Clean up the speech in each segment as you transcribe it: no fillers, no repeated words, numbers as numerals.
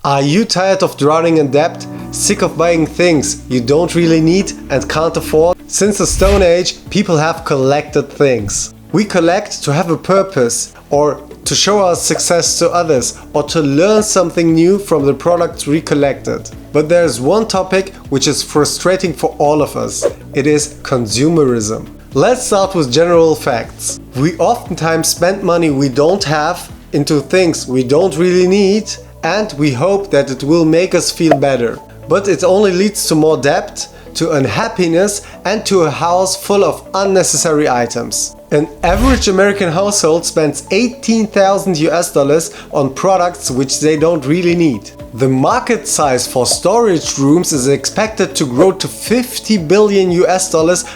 Are you tired of drowning in debt? Sick of buying things you don't really need and can't afford? Since the Stone Age, people have collected things. We collect to have a purpose, or to show our success to others, or to learn something new from the products we collected. But there's one topic which is frustrating for all of us. It is consumerism. Let's start with general facts. We oftentimes spend money we don't have into things we don't really need, and we hope that it will make us feel better. But it only leads to more debt, to unhappiness, and to a house full of unnecessary items. An average American household spends $18,000 on products which they don't really need. The market size for storage rooms is expected to grow to $50 billion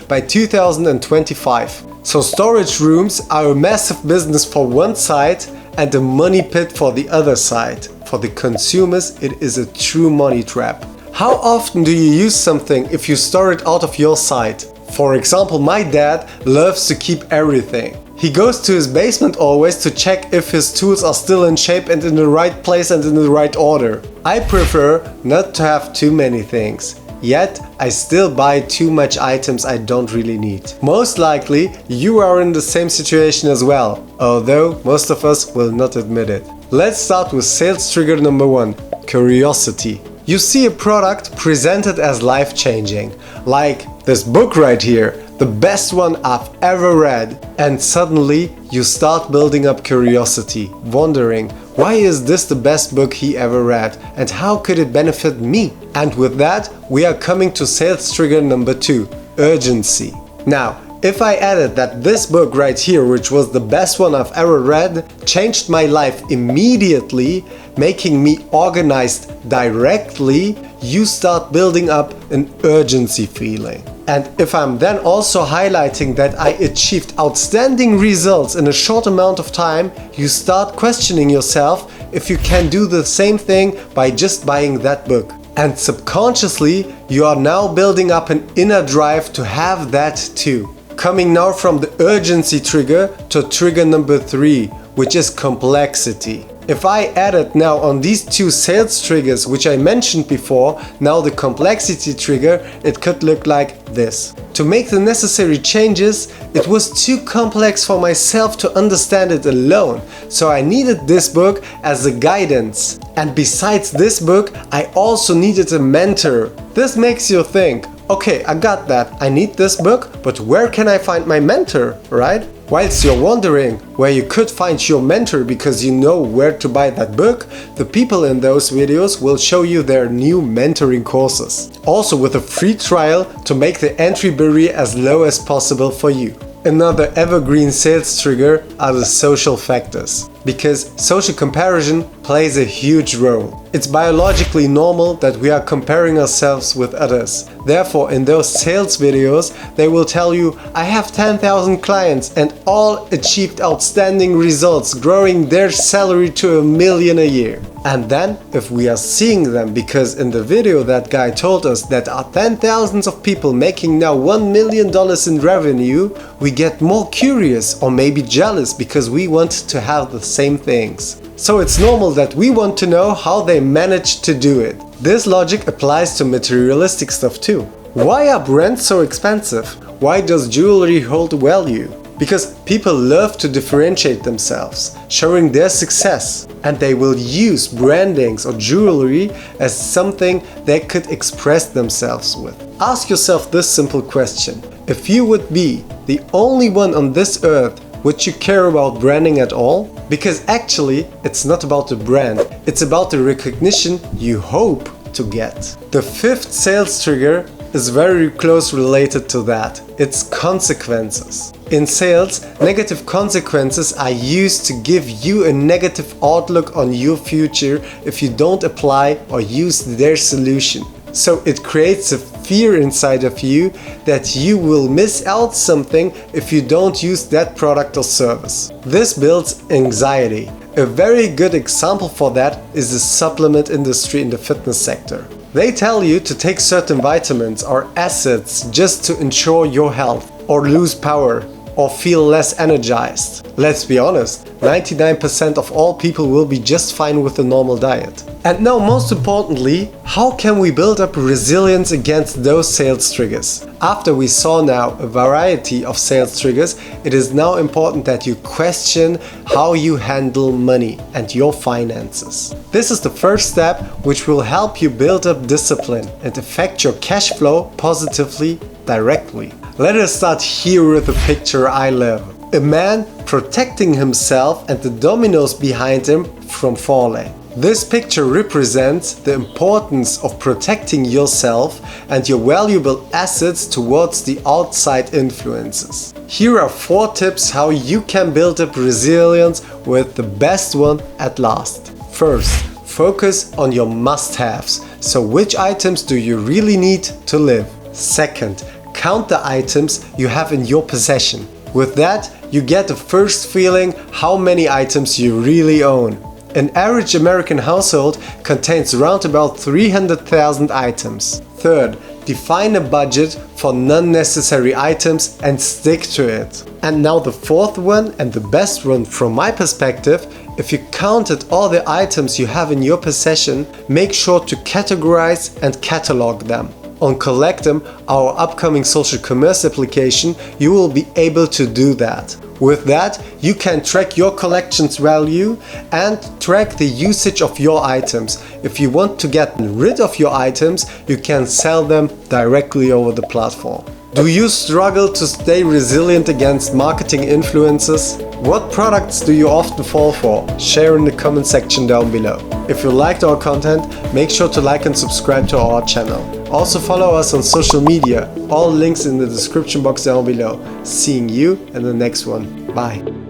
by 2025. So storage rooms are a massive business for one side and a money pit for the other side. For the consumers, it is a true money trap. How often do you use something if you store it out of your sight? For example, my dad loves to keep everything. He goes to his basement always to check if his tools are still in shape and in the right place and in the right order. I prefer not to have too many things. Yet, I still buy too much items I don't really need. Most likely, you are in the same situation as well, although most of us will not admit it. Let's start with sales trigger number 1, curiosity. You see a product presented as life-changing, like this book right here, the best one I've ever read, and suddenly you start building up curiosity, wondering, why is this the best book he ever read, and how could it benefit me? And with that, we are coming to sales trigger number 2, urgency. Now, if I added that this book right here, which was the best one I've ever read, changed my life immediately, making me organized directly, you start building up an urgency feeling. And if I'm then also highlighting that I achieved outstanding results in a short amount of time, you start questioning yourself if you can do the same thing by just buying that book. And subconsciously, you are now building up an inner drive to have that too. Coming now from the urgency trigger to trigger number 3, which is complexity. If I added now on these two sales triggers, which I mentioned before, now the complexity trigger, it could look like this. To make the necessary changes, it was too complex for myself to understand it alone, so I needed this book as a guidance. And besides this book, I also needed a mentor. This makes you think, okay, I got that, I need this book, but where can I find my mentor, right? Whilst you're wondering where you could find your mentor because you know where to buy that book, the people in those videos will show you their new mentoring courses. Also with a free trial to make the entry barrier as low as possible for you. Another evergreen sales trigger are the social factors, because social comparison plays a huge role. It's biologically normal that we are comparing ourselves with others. Therefore, in those sales videos, they will tell you, I have 10,000 clients and all achieved outstanding results, growing their salary to $1 million a year. And then, if we are seeing them, because in the video that guy told us that are 10,000s of people making now $1 million in revenue, we get more curious or maybe jealous because we want to have the same things. So it's normal that we want to know how they managed to do it. This logic applies to materialistic stuff too. Why are brands so expensive? Why does jewelry hold value? Because people love to differentiate themselves, showing their success, and they will use brandings or jewelry as something they could express themselves with. Ask yourself this simple question. If you would be the only one on this earth, would you care about branding at all? Because actually, it's not about the brand, it's about the recognition you hope to get. The 5th sales trigger is very close related to that. It's consequences. In sales, negative consequences are used to give you a negative outlook on your future if you don't apply or use their solution. So it creates a fear inside of you that you will miss out something if you don't use that product or service. This builds anxiety. A very good example for that is the supplement industry in the fitness sector. They tell you to take certain vitamins or acids just to ensure your health, or lose power, or feel less energized. Let's be honest, 99% of all people will be just fine with a normal diet. And now, most importantly, how can we build up resilience against those sales triggers? After we saw now a variety of sales triggers, it is now important that you question how you handle money and your finances. This is the first step which will help you build up discipline and affect your cash flow positively directly. Let us start here with the picture I love. A man protecting himself and the dominoes behind him from falling. This picture represents the importance of protecting yourself and your valuable assets towards the outside influences. Here are 4 tips how you can build up resilience, with the best one at last. First, focus on your must-haves. So which items do you really need to live? Second, count the items you have in your possession. With that, you get the first feeling how many items you really own. An average American household contains around about 300,000 items. Third, define a budget for non-necessary items and stick to it. And now the fourth one, and the best one from my perspective: if you counted all the items you have in your possession, make sure to categorize and catalog them. On Collectum, our upcoming social commerce application, you will be able to do that. With that, you can track your collection's value and track the usage of your items. If you want to get rid of your items, you can sell them directly over the platform. Do you struggle to stay resilient against marketing influences? What products do you often fall for? Share in the comment section down below. If you liked our content, make sure to like and subscribe to our channel. Also follow us on social media, all links in the description box down below. Seeing you in the next one. Bye.